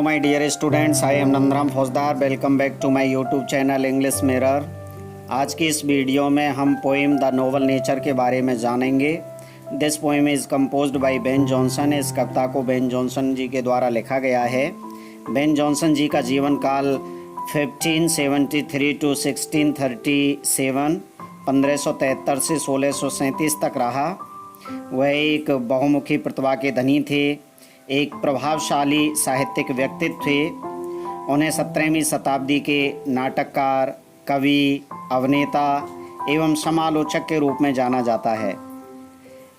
my dear students, I am Nandram Fauzdar. Welcome back to my YouTube channel English Mirror. आज की इस video में हम poem the noble nature के बारे में जानेंगे. This poem is composed by Ben Jonson. इस कविता को बेन जॉनसन जी के द्वारा लिखा गया है. बेन जॉनसन जी का जीवन काल 1573 to 1637 1573 से 1637 तक रहा. वह एक बहुमुखी प्रतिभा के धनी थे, एक प्रभावशाली साहित्यिक व्यक्तित्व थे. उन्हें 17वीं शताब्दी के नाटककार, कवि, अभिनेता एवं समालोचक के रूप में जाना जाता है.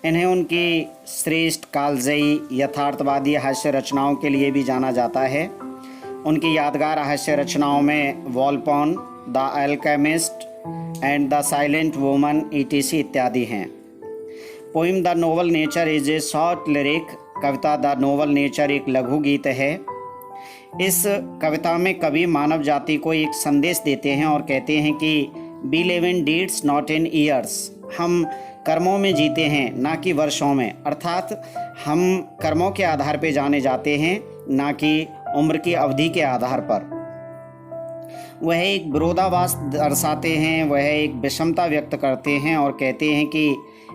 इन्हें उनकी श्रेष्ठ कालजयी यथार्थवादी हास्य रचनाओं के लिए भी जाना जाता है. उनकी यादगार हास्य रचनाओं में Volpone, the alchemist and the silent woman etc इत्यादि हैं. Poem the noble nature is a short lyric. कविता द नोबल नेचर एक लघु गीत है. इस कविता में कवि मानव जाति को एक संदेश देते हैं और कहते हैं कि we live in deeds not in years. हम कर्मों में जीते हैं ना कि वर्षों में, अर्थात हम कर्मों के आधार पर जाने जाते हैं ना कि उम्र की अवधि के आधार पर. वह एक विरोधाभास दर्शाते हैं, वह एक विषमता व्यक्त करते हैं और कहते हैं कि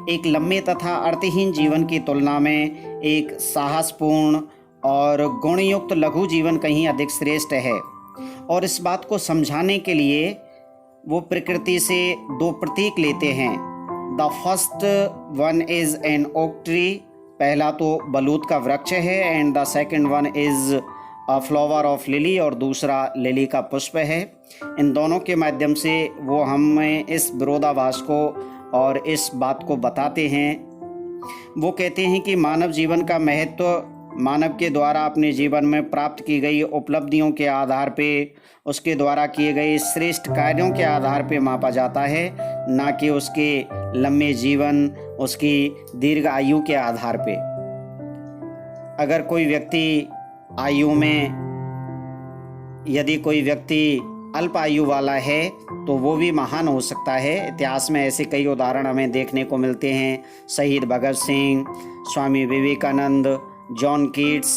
एक लंबे तथा अर्थहीन जीवन की तुलना में एक साहसपूर्ण और गुणयुक्त लघु जीवन कहीं अधिक श्रेष्ठ है. और इस बात को समझाने के लिए वो प्रकृति से दो प्रतीक लेते हैं. The first one is an oak tree. पहला तो बलूत का वृक्ष है. And the second one is a flower of lily, और दूसरा लिली का पुष्प है. इन दोनों के माध्यम से वो हमें इस विरोधाभास को और इस बात को बताते हैं. वो कहते हैं कि मानव जीवन का महत्व मानव के द्वारा अपने जीवन में प्राप्त की गई उपलब्धियों के आधार पे, उसके द्वारा किए गए श्रेष्ठ कार्यों के आधार पे मापा जाता है, ना कि उसके लंबे जीवन, उसकी दीर्घ आयु के आधार पे. अगर कोई व्यक्ति आयु में, यदि कोई व्यक्ति अल्प आयु वाला है तो वो भी महान हो सकता है. इतिहास में ऐसे कई उदाहरण हमें देखने को मिलते हैं. शहीद भगत सिंह, स्वामी विवेकानंद, जॉन कीट्स,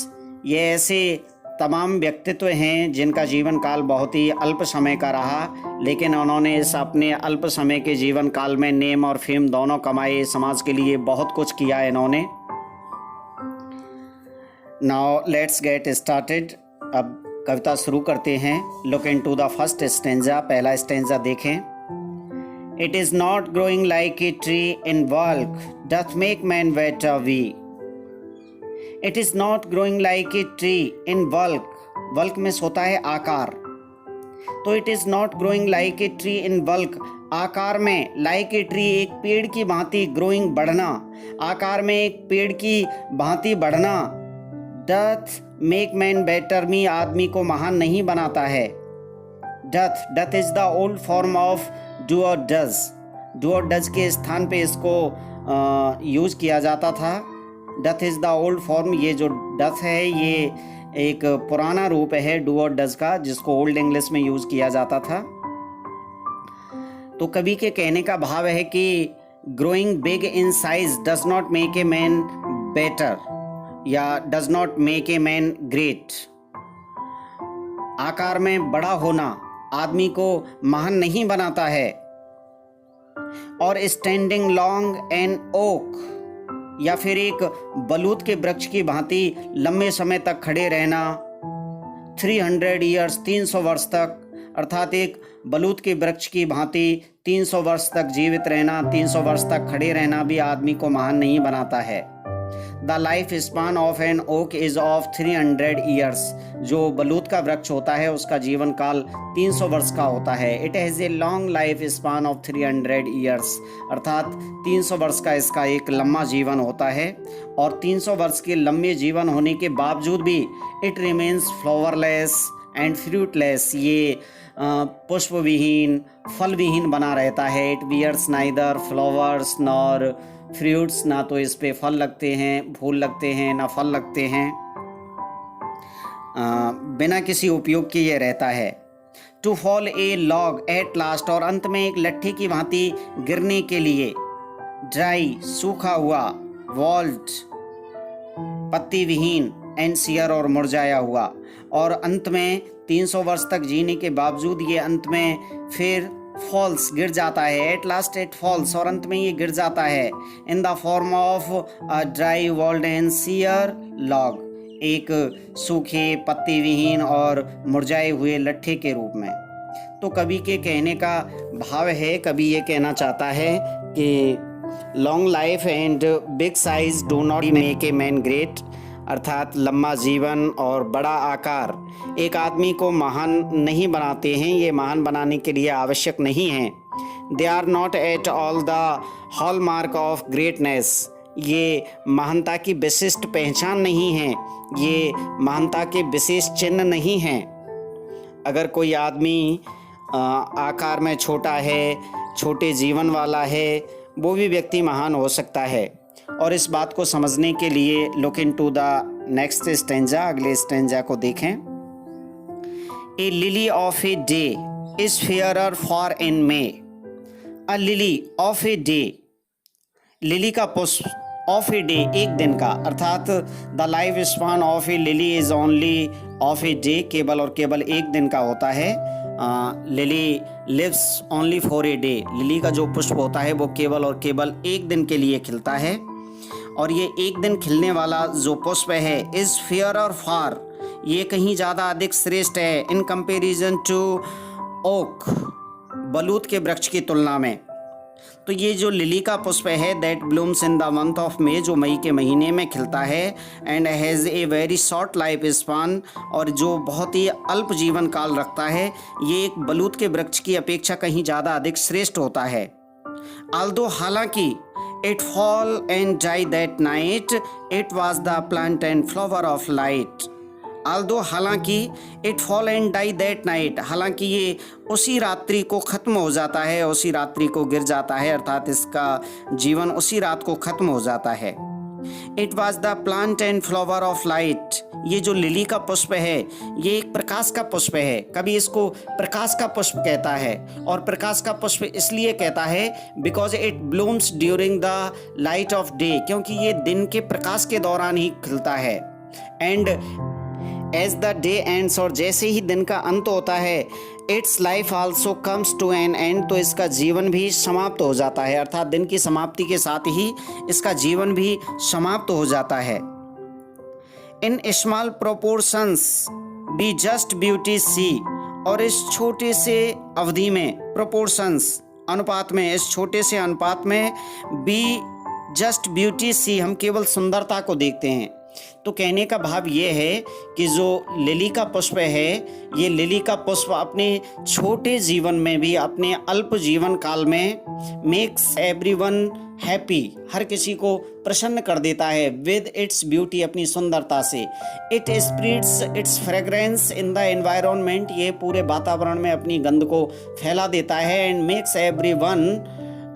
ये ऐसे तमाम व्यक्तित्व हैं जिनका जीवन काल बहुत ही अल्प समय का रहा, लेकिन उन्होंने इस अपने अल्प समय के जीवन काल में नेम और फेम दोनों कमाए. समाज के लिए बहुत कुछ किया इन्होंने. Now let's get started. अब कविता शुरू करते हैं. Look into the first stanza. पहला स्टेंजा देखें. It is not growing like a tree in bulk doth make man वेट अ be. It is not growing like a tree in bulk. Bulk में होता है आकार, तो it is not growing like a tree in bulk, आकार में, like a tree एक पेड़ की भांति, ग्रोइंग बढ़ना, आकार में एक पेड़ की भांति बढ़ना. डथ मेक मैन बेटर मी, आदमी को महान नहीं बनाता है. Doth is the old form of do और डज. डू और डज के स्थान पे इसको यूज किया जाता था. Doth is the old form. ये जो डथ है ये एक पुराना रूप है डू और डज का, जिसको ओल्ड इंग्लिश में यूज किया जाता था. तो कवि के कहने का भाव है कि growing big in size does not make a man better या does not make a man great. आकार में बड़ा होना आदमी को महान नहीं बनाता है. और स्टैंडिंग लॉन्ग एन ओक, या फिर एक बलूत के वृक्ष की भांति लंबे समय तक खड़े रहना. 300 ईयर्स, 300 वर्ष तक, अर्थात एक बलूत के वृक्ष की भांति 300 वर्ष तक जीवित रहना, 300 वर्ष तक खड़े रहना भी आदमी को महान नहीं बनाता है. The life span of an oak is of 300 years. जो बलूत का वृक्ष होता है उसका जीवन काल 300 वर्ष का होता है. It has a long life span of 300 years, अर्थात 300 वर्ष का इसका एक लंबा जीवन होता है. और 300 वर्ष के लंबे जीवन होने के बावजूद भी it remains flowerless and fruitless. ये पुष्प विहीन, फल विहीन बना रहता है. It bears neither flowers nor fruits, ना तो इस पे फल लगते हैं, फूल लगते हैं, ना फल लगते हैं. बिना किसी उपयोग के ये रहता है. To fall a log at last, और अंत में एक लट्ठी की भांति गिरने के लिए. ड्राई, सूखा हुआ. वॉल्ट, पत्ती विहीन. एंड सियर और मुरझाया हुआ, और अंत में 300 वर्ष तक जीने के बावजूद ये अंत में फिर फॉल्स गिर जाता है। एट लास्ट इट फॉल्स, और अंत में ये गिर जाता है in the form of a dry bald and sere log, एक सूखे पत्ती विहीन और मुरझाए हुए लट्ठे के रूप में। तो कवि के कहने का भाव है, कवि ये कहना चाहता है कि long life and big size do not make a man great, अर्थात लंबा जीवन और बड़ा आकार एक आदमी को महान नहीं बनाते हैं, ये महान बनाने के लिए आवश्यक नहीं हैं। They are not at all the hallmark of greatness, ये महानता की विशिष्ट पहचान नहीं है, ये महानता के विशेष चिन्ह नहीं हैं। अगर कोई आदमी आकार में छोटा है, छोटे जीवन वाला है, वो भी व्यक्ति महान हो सकता है। और इस बात को समझने के लिए look into the next stanza, अगले स्टेंजा को देखें। A lily of a day is fairer far in May, a lily of a day, lily का पुष्प, ऑफ ए डे एक दिन का, अर्थात the life span of a lily is only of a day, केवल और केवल एक दिन का होता है। Lily lives only for a day, lily का जो पुष्प होता है वो केवल और केवल एक दिन के लिए खिलता है, और ये एक दिन खिलने वाला जो पुष्प है इज फेयरर फॉर, ये कहीं ज़्यादा अधिक श्रेष्ठ है इन कंपेरिजन टू ओक, बलूत के वृक्ष की तुलना में। तो ये जो लिली का पुष्प है that blooms in the month of May, जो मई के महीने में खिलता है, and has a very short life span, और जो बहुत ही अल्प जीवन काल रखता है, ये एक बलूत के वृक्ष की अपेक्षा कहीं ज़्यादा अधिक श्रेष्ठ होता है। आल्दो हालांकि it fall and die that night, it was the plant and flower of light. Although हालांकि it fall and die that night, हालांकि ये उसी रात्रि को ख़त्म हो जाता है, उसी रात्रि को गिर जाता है, अर्थात इसका जीवन उसी रात को ख़त्म हो जाता है। It was the plant and flower of light, ये जो लिली का पुष्प है ये एक प्रकाश का पुष्प है, कभी इसको प्रकाश का पुष्प कहता है, और प्रकाश का पुष्प इसलिए कहता है because it blooms during the light of day, क्योंकि ये दिन के प्रकाश के दौरान ही खिलता है। And as the day ends, और जैसे ही दिन का अंत होता है, its life also comes to an end, तो इसका जीवन भी समाप्त हो जाता है, अर्थात दिन की समाप्ति के साथ ही इसका जीवन भी समाप्त हो जाता है। In small proportions be just beauty see, और इस छोटे से अवधि में, प्रोपोर्शंस अनुपात में, इस छोटे से अनुपात में, बी जस्ट ब्यूटी सी, हम केवल सुंदरता को देखते हैं। तो कहने का भाव ये है कि जो लिली का पुष्प है, ये लिली का पुष्प अपने छोटे जीवन में भी, अपने अल्प जीवन काल में मेक्स एवरीवन हैप्पी, हर किसी को प्रसन्न कर देता है विद इट्स ब्यूटी, अपनी सुंदरता से। It spreads it's fragrance in the environment, ये पूरे वातावरण में अपनी गंध को फैला देता है। एंड मेक्स एवरीवन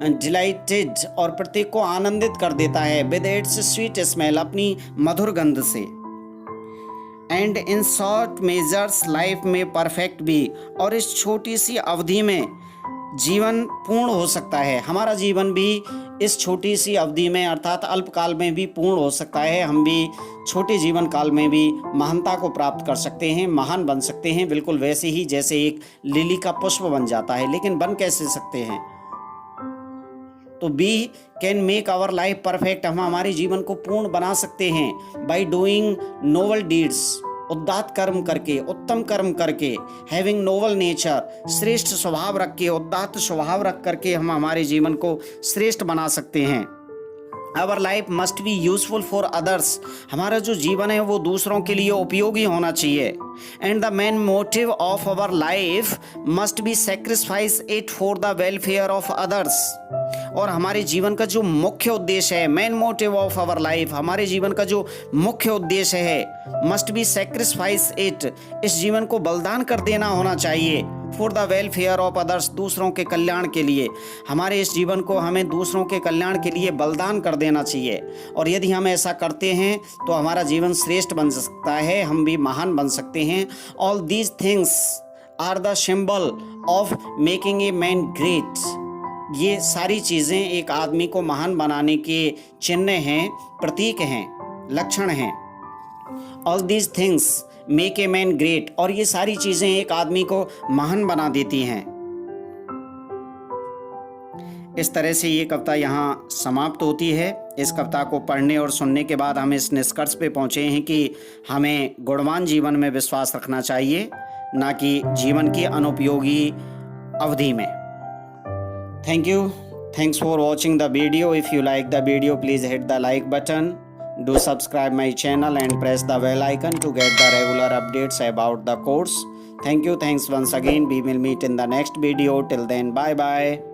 डिलाइटेड, और प्रत्येक को आनंदित कर देता है विद इट्स स्वीट स्मेल, अपनी मधुर गंध से। And in short measures life में परफेक्ट भी, और इस छोटी सी अवधि में जीवन पूर्ण हो सकता है, हमारा जीवन भी इस छोटी सी अवधि में अर्थात अल्पकाल में भी पूर्ण हो सकता है। हम भी छोटे जीवन काल में भी महानता को प्राप्त कर सकते हैं, महान बन सकते हैं, बिल्कुल वैसे ही जैसे एक लिली का पुष्प बन जाता है। लेकिन बन कैसे सकते हैं? तो we can make our life perfect, हम हमारे जीवन को पूर्ण बना सकते हैं बाई डूइंग नोबल डीड्स, उदात्त कर्म करके, उत्तम कर्म करके, हैविंग नोबल नेचर, श्रेष्ठ स्वभाव रख के, उदात्त स्वभाव रख करके हम हमारे जीवन को श्रेष्ठ बना सकते हैं। Our life must be useful for others, हमारा जो जीवन है वो दूसरों के लिए उपयोगी होना चाहिए। And the main motive of our life must be sacrifice it for the welfare of others, और हमारे जीवन का जो मुख्य उद्देश्य है, main motive of our life, हमारे जीवन का जो मुख्य उद्देश्य है, मस्ट बी सेक्रीफाइस इट, इस जीवन को बलिदान कर देना होना चाहिए, for the welfare of others, दूसरों के कल्याण के लिए। हमारे इस जीवन को हमें दूसरों के कल्याण के लिए बलिदान कर देना चाहिए, और यदि हम ऐसा करते हैं तो हमारा जीवन श्रेष्ठ बन सकता है, हम भी महान बन सकते हैं। All these things are the symbol of making a man great, ये सारी चीज़ें एक आदमी को महान बनाने के चिन्ह हैं, प्रतीक हैं, लक्षण हैं। All these things make a man great, और ये सारी चीज़ें एक आदमी को महान बना देती हैं। इस तरह से ये कविता यहाँ समाप्त होती है। इस कविता को पढ़ने और सुनने के बाद हम इस निष्कर्ष पे पहुँचे हैं कि हमें गुणवान जीवन में विश्वास रखना चाहिए, ना कि जीवन की अनुपयोगी अवधि में। Thank you, thanks for watching the video. If you like the video, please hit the like button. Do subscribe my channel and press the bell icon to get the regular updates about the course. Thank you, thanks once again. We will meet in the next video. Till then, bye bye.